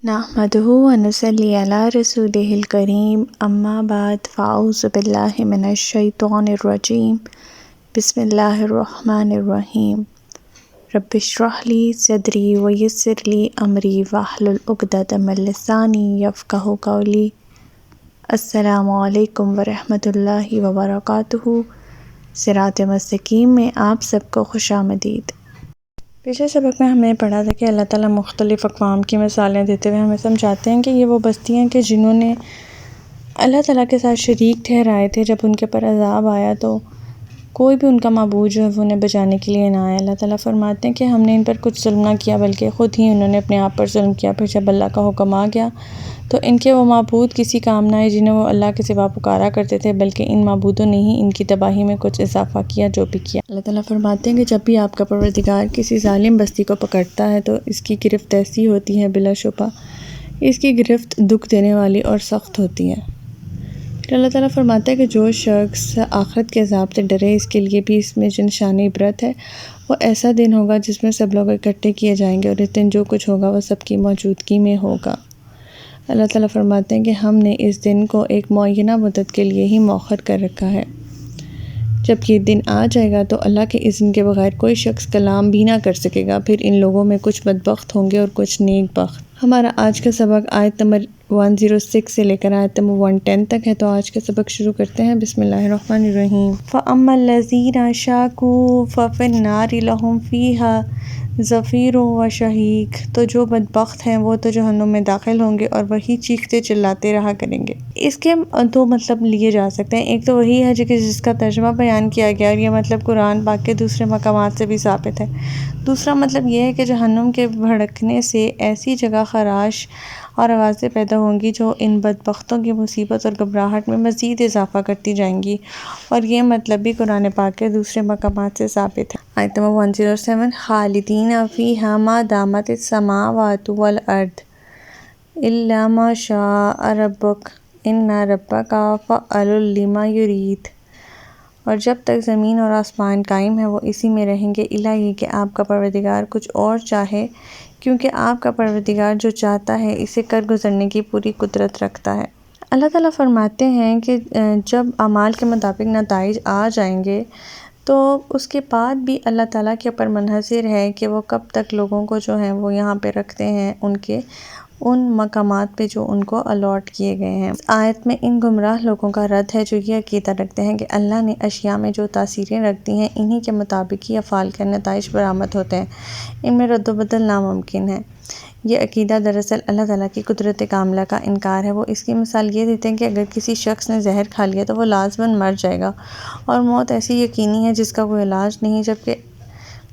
नहमदुहु व नुसल्ली अला रसूलिहिल करीम अम्मा बाद फ़अऊज़ु बिल्लाहि मिनश शैतानिर रजीम बिस्मिल्लाहिर रहमानिर रहीम रब्बिश्रह ली सदरी व यस्सिर ली अमरी वहलुल उक़दतम मिन लिसानी यफ़क़हू क़ौली। अस्सलामु अलैकुम व रहमतुल्लाहि व बरकातुहू। सिरात मुस्तकीम में आप सबको खुशामदीद। पिछले सबक में हमने पढ़ा था कि अल्लाह ताला मुख्तलिफ़ अक़वाम की मिसालें देते हुए हमें समझाते हैं कि ये वो बस्तियाँ कि जिन्होंने अल्लाह ताला के साथ शरीक ठहराए थे। जब उनके पर अज़ाब आया तो कोई भी उनका माबूद जो है वो उन्हें बचाने के लिए ना आया। अल्लाह ताला फरमाते हैं कि हमने इन पर कुछ जुल्म ना किया बल्कि ख़ुद ही उन्होंने अपने आप पर जुल्म किया। फिर जब अल्लाह का हुक्म आ गया तो इनके वो माबूद किसी काम ना आए जिन्हें वो अल्लाह के सिवा पुकारा करते थे, बल्कि इन माबूदों ने ही इनकी तबाही में कुछ इजाफ़ा किया जो भी किया। अल्लाह ताला फरमाते हैं कि जब भी आपका परवरदिगार किसी ज़ालिम बस्ती को पकड़ता है तो इसकी गिरफ्त ऐसी होती है, बिलाशुबा इसकी गिरफ्त दुख देने वाली और सख्त होती है। फिर अल्लाह ताला फरमाता है कि जो शख्स आखिरत के अज़ाब से डरे इसके लिए भी इसमें जो निशानी इबरत है। वो ऐसा दिन होगा जिसमें सब लोग इकट्ठे किए जाएंगे और इस दिन जो कुछ होगा वह सबकी मौजूदगी में होगा। अल्लाह ताला फरमाते हैं कि हमने इस दिन को एक मुअय्यना मुद्दत के लिए ही मौखर कर रखा है। जब ये दिन आ जाएगा तो अल्लाह के इज़्न के बगैर कोई शख्स कलाम भी ना कर सकेगा। फिर इन लोगों में कुछ बदबख्त होंगे और कुछ नेक बख्त। हमारा आज का सबक आयत नंबर 106 से लेकर आयत नंबर 110 तक है। तो आज का सबक शुरू करते हैं। बिस्मिल्लाहिर्रहमानिर्रहीम। फ़अम्मल्लज़ीना शाकू फ़फ़िन्नारि लहुम फ़ीहा ज़फ़ीरुन व शहीक। तो जो बदबख्त हैं वो तो जहन्नुम में दाखिल होंगे और वही चीखते चिल्लाते रहा करेंगे। इसके दो मतलब लिए जा सकते हैं। एक तो वही है जिसका तर्जुमा बयान किया गया और ये मतलब कुरान पाक के दूसरे मकामात से भी साबित है। दूसरा मतलब ये है कि जहन्नुम के भड़कने से ऐसी जगह खराश और आवाज़ें पैदा होंगी जो इन बदबख्तों की मुसीबत और घबराहट में मज़ीद इजाफ़ा करती जाएंगी, और ये मतलब भी कुरान पाक के दूसरे मकामात से साबित है। आयत नंबर 107 खालिदीना फ़ीहा मा दामतिस समावातु वल अर्द इल्ला मा शाअ रब्बुक इन्ना रब्बका फ़अलुल लिमा युरीद। और जब तक ज़मीन और आसमान कायम है वो इसी में रहेंगे, इला ये कि आपका परवरदिगार कुछ और चाहे, क्योंकि आपका परवरदिगार जो चाहता है इसे कर गुज़रने की पूरी कुदरत रखता है। अल्लाह ताला फरमाते हैं कि जब अमाल के मुताबिक नताइज आ जाएंगे तो उसके बाद भी अल्लाह ताला के ऊपर मुनहसर है कि वो कब तक लोगों को जो है वो यहाँ पे रखते हैं उनके उन मकामात पे जो उनको अलॉट किए गए हैं। आयत में इन गुमराह लोगों का रद्द है जो ये अक़ीदा रखते हैं कि अल्लाह ने अशिया में जो तासीरें रख दी हैं इन्हीं के मुताबिक ही अफ़ाल के नताइज बरामद होते हैं, इनमें रद्द बदल नामुमकिन है। ये अक़ीदा दरअसल अल्लाह ताला की कुदरत कामिला का इनकार है। वो इसकी मिसाल ये देते हैं कि अगर किसी शख्स ने जहर खा लिया तो वो लाज़मन मर जाएगा और मौत ऐसी यकीनी है जिसका कोई इलाज नहीं। जबकि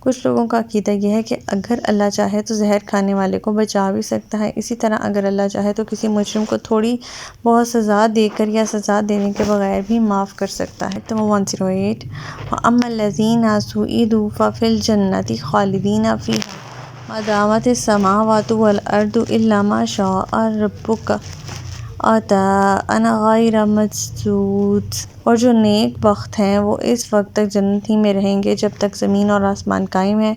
कुछ लोगों का अक़ीदा यह है कि अगर अल्लाह चाहे तो जहर खाने वाले को बचा भी सकता है। इसी तरह अगर अल्लाह चाहे तो किसी मुजरिम को थोड़ी बहुत सज़ा देकर या सज़ा देने के बगैर भी माफ़ कर सकता है। तो 108 अम्मल्लज़ीना सुईदू फ़फ़िल जन्नति खालिदीना फ़ीहा मा दामतिस समावातु वल अर्दु इल्ला मा शाअ रब्बुक अताअन गैर मजदूद। और जो नेक बख्त हैं वो इस वक्त तक जन्नत ही में रहेंगे जब तक ज़मीन और आसमान कायम है,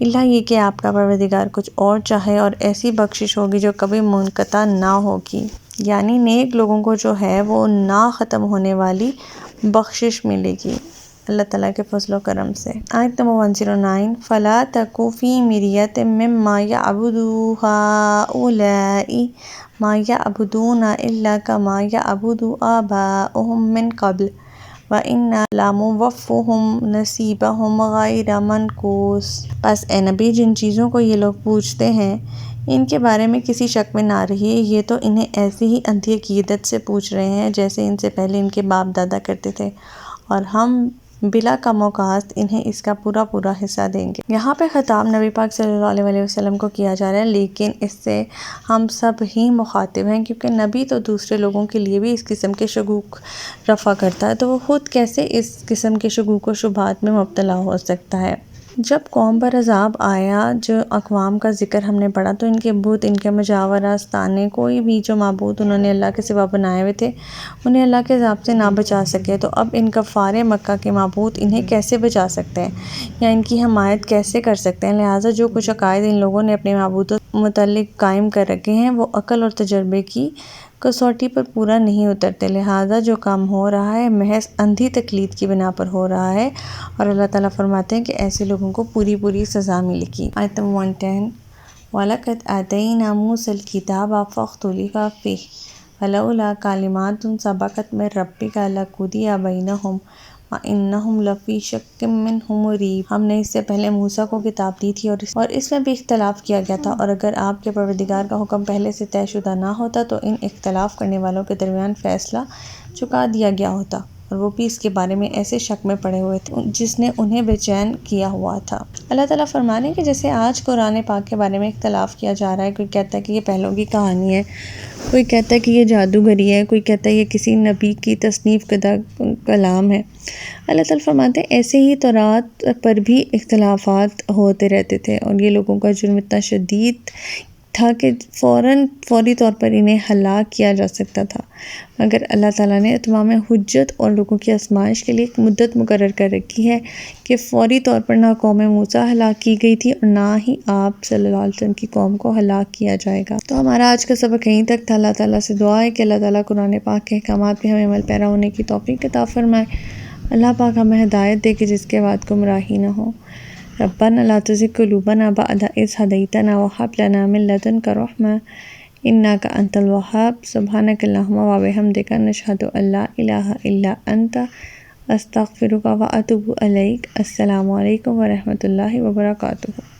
इल्ला ये कि आपका परवरदिगार कुछ और चाहे, और ऐसी बख्शिश होगी जो कभी मुनक़ता ना होगी। यानी नेक लोगों को जो है वो ना ख़त्म होने वाली बख्शिश मिलेगी अल्लाह ताला के फ़ज़ल व करम से। आयत नंबर 109 फ़ला तकू फ़ी मिरियतिम मिम्मा यअबुदु हाउलाई मा यअबुदूना इल्ला कमा यअबुदु आबाउहुम मिन क़ब्ल व इन्ना लमुवफ़्फ़िहुम नसीबहुम गैर मनक़ूस। बस ए नबी, जिन चीज़ों को ये लोग पूछते हैं इनके बारे में किसी शक में ना रहिए। ये तो इन्हें ऐसी ही अंधी अक़ीदत से पूछ रहे हैं जैसे इनसे पहले इनके बाप दादा करते थे, और हम बिला कमौकात इन्हें इसका पूरा पूरा हिस्सा देंगे। यहाँ पे ख़िताब नबी पाक सल्लल्लाहु अलैहि वसल्लम को किया जा रहा है, लेकिन इससे हम सब ही मुखातिब हैं, क्योंकि नबी तो दूसरे लोगों के लिए भी इस किस्म के शकूक रफ़ा करता है, तो वो ख़ुद कैसे इस किस्म के शकूक व शुबहात में मुब्तला हो सकता है। जब कौम पर अज़ाब आया, जो अक़वाम का ज़िक्र हमने पढ़ा, तो इनके बुत, इनके मुजावरा आस्ताने, कोई भी जो माबूद उन्होंने अल्लाह के सिवा बनाए हुए थे उन्हें अल्लाह के अज़ाब से ना बचा सके। तो अब इन कफ़ारे मक्का के माबूद इन्हें कैसे बचा सकते हैं या इनकी हमायत कैसे कर सकते हैं। लिहाजा जो कुछ अकायद इन लोगों ने अपने متعلق قائم کر رکھے ہیں وہ عقل اور تجربے کی کسوٹی پر پورا نہیں اترتے، لہٰذا جو کام ہو رہا ہے محض اندھی تقلید کی بنا پر ہو رہا ہے، اور اللہ تعالیٰ فرماتے ہیں کہ ایسے لوگوں کو پوری سزا ملے گی۔ آیت 110 وَلَقَدْ آتَيْنَا مُوسَى الْكِتَابَ فَاخْتُلِفَ فِيهِ فَلَوْلَا كَلِمَاتٌ سَبَقَتْ مِن رَّبِّكَ لَقُضِيَ بَيْنَهُمْ وَإِنَّهُمْ لَفِي شَكٍّ مِّنْهُ مُرِيبٍ۔ ہم نے اس سے پہلے موسیٰ کو کتاب دی تھی اور اس میں بھی اختلاف کیا گیا تھا، اور اگر آپ کے پروردگار کا حکم پہلے سے طے شدہ نہ ہوتا تو ان اختلاف کرنے والوں کے درمیان فیصلہ چکا دیا گیا ہوتا، اور وہ بھی اس کے بارے میں ایسے شک میں پڑے ہوئے تھے جس نے انہیں بے چین کیا ہوا تھا۔ اللہ تعالیٰ فرمانے کہ جیسے آج قرآن پاک کے بارے میں اختلاف کیا جا رہا ہے، کوئی کہتا ہے کہ یہ پہلوں کی کہانی ہے، کوئی کہتا ہے کہ یہ جادوگری ہے، کوئی کہتا ہے یہ کسی نبی کی تصنیف کردہ کلام ہے۔ اللہ تعالیٰ فرماتے ہیں ایسے ہی تورات پر بھی اختلافات ہوتے رہتے تھے، اور یہ لوگوں کا جرم اتنا شدید تھا کہ فوری طور پر انہیں ہلاک کیا جا سکتا تھا، مگر اللہ تعالیٰ نے اتمام حجت اور لوگوں کی آزمائش کے لیے ایک مدت مقرر کر رکھی ہے کہ فوری طور پر نہ قوم موسیٰ ہلاک کی گئی تھی اور نہ ہی آپ صلی اللہ علیہ وسلم کی قوم کو ہلاک کیا جائے گا۔ تو ہمارا آج کا سبق یہیں تک تھا۔ اللہ تعالیٰ سے دعا ہے کہ اللہ تعالیٰ قرآن پاک کے احکامات پہ ہمیں عمل پیرا ہونے کی توفیق عطا فرمائے۔ اللہ پاک ہمیں ہدایت دے کہ جس کے بعد گمراہی نہ ہو۔ ربنا لا تزغ قلوبنا بعد إذ هديتنا وهب لنا من لدنك رحمة إنك أنت الوهاب سبحانك اللهم وبحمدك نشهد أن لا إله إلا أنت أستغفرك وأتوب إليك۔ السلام علیکم ورحمۃ اللہ وبرکاتہ۔